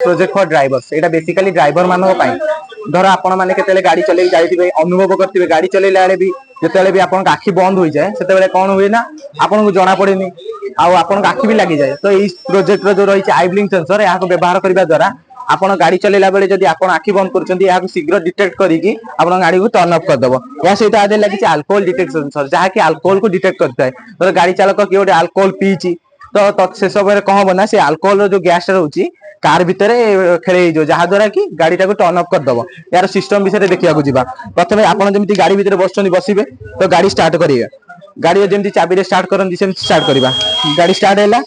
project for drivers Etah basically driver मानक पई धर आपण माने केतेले गाड़ी चले जाइथिबे अनुभव करथिबे गाड़ी चलेला बेले भी जेतेले भी आपन आखि बंद होई जाए सेते बेले कोन होय ना आपन को जणा पड़ेनी आ आपन आखि भी लागि जाए तो इस प्रोजेक्ट रो जो रही आई ब्लिंक सेंसर या व्यवहार करबा द्वारा आपण गाड़ी चलेला बेले जदी आपण आखि बंद करचंती या शीघ्र डिटेक्ट करिकि आपण गाड़ी को टर्न ऑफ कर दबो या सहित आदे लागि अल्कोहल डिटेक्शन सेंसर जहा कि अल्कोहल को डिटेक्ट करता है तो गाड़ी चालक कि ओटे अल्कोहल पीची तो से सब कह हम ना से अल्कोहल जो गैस रोची कार भितर खेले जहाँ द्वारा कि गाड़ी टाको टर्न ऑफ कर दबो यार सिस्टम विषय देखा जावा प्रथम आपन जमी गाड़ी भितर बसुँच बसबे तो गाड़ी स्टार्ट करेंगे गाड़ी जमी चाबी स्टार्ट करती स्टार्ट करवा गाड़ी स्टार्ट है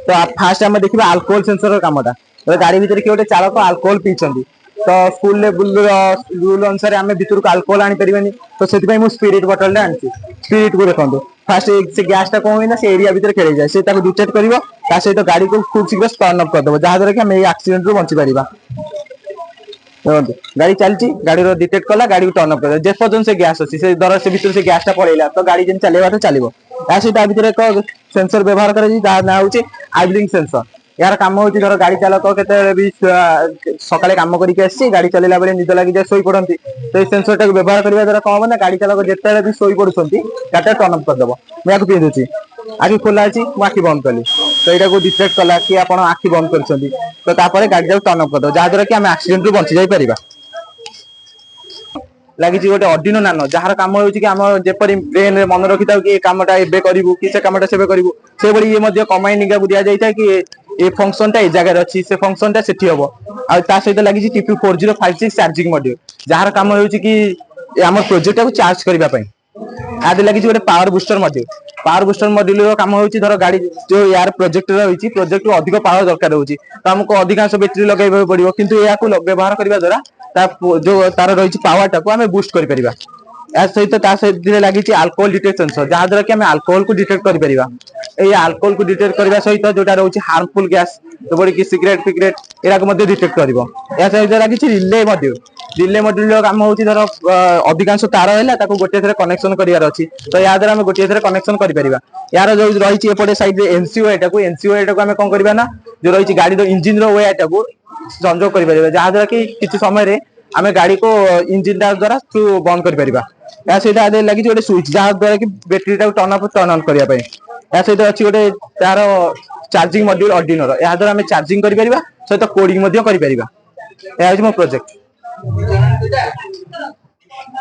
तो फास्ट आम देखा अल्कोहल सेंसर कामटा तो गाड़ी भितर किए गोटे चालक अल्कोहल पीछे तो स्कूल रूल अनुसार आम भर को अल्कोहल आनी पारे तो से स्पिरिट बोतल आनी स्पिरिट को देखो फास्ट से गैस टा कौन से एरिया भितर खेल जाए से डिटेक्ट कर सहित गाड़ी को खूब शीघ्र टर्न ऑफ करदे जहाद्वारा कि आम एक्सीडेंट रू बची पार गाड़ी चलती गाड़ी डिटेक्ट कला गाड़ी को टर्न ऑफ कर जेपर्यंत से गैस अच्छी से दर से भर से गैस टा पड़ेगा तो गाड़ी जब चलेगा तो चलो या सहित भर एक सेंसर व्यवहार कर आई ब्लिंक सेंसर यार कम हो धर गाड़ी चालक के सकाले कम करके गाड़ी चलेला बेले निद लगी जाए शोई पड़ती तो सेंसर टाक व्यवहार करने द्वारा कौन हम ना गाड़ी चालक जिते भी शोई पड़ुंट गाड़ी टर्न ऑफ करदे मुझे पिंधुची आखि खोला अच्छी आखि बंद कली तो यहाँ को डिटेक्ट कला कि आप आखि बंद कर तो गाड़ी टाक टर्न ऑफ करदे जहाद्वारा कि आम एक्सीडेंट रू बची जापर लगी गोटे अर्डिनो नानो जार कम हो जेपरी ब्रेन मन रखी था कि कमटा एबे करू कि से कमटा से करू से बड़ी ये कमांड निगा दि जाए कि ये फंक्शन टा जगह अच्छी से फंक्शन टा सेठी हम आ सहित लगी टीपी 4056 चार्जिंग मॉड्यूल जार कम हो आम प्रोजेक्ट को चार्ज करने आदि लगी गोटे पावर बूस्टर मॉड्यूल कम हो धर गाड़ी जो यार प्रोजेक्ट रही प्रोजेक्ट अधिक पावर दरकार होती तो आमको अधिकांश बैटेरी लगे पड़ो किंतु या व्यवहार करने द्वारा जो तार रही पावर टाक आम बूस्ट कर सहित लगी अल्कोहल डिटेक्ट सेंसर जहाद्वारा कि अल्कोहल को डिटेक्ट कर अल्कोहल को डिटेक्ट करने सहित जोटा रोचे हार्मफुल गैस जो कि सिगरेट फिगरेट या डिटेक्ट कर सहित लगी रिले मॉड्यूल काम हो धर अधिकांश तार है गोटे थे कनेक्शन करार अच्छी तो या द्वारा गोटे थे कनेक्शन कर यार जो रही एपटे साइड एनसीओ एनसीओ को आम कौन करवा ना जो रही गाड़ी इंजिन वे टाक संजोग कर जहाद्वारा कि किसी समय आम गाड़ी को इंजिन द्वारा थ्रू बंद कर सहित आदि लगी गोटे स्विच जहाद्वारा कि बैटेरी टाक टर्न ऑफ करने सहित अच्छी गोटे तार चार्जिंग मॉड्यूल अर्डिनो या द्वारा आम चार्जिंग कर सहित कोडिंग कर मो प्रोजेक्ट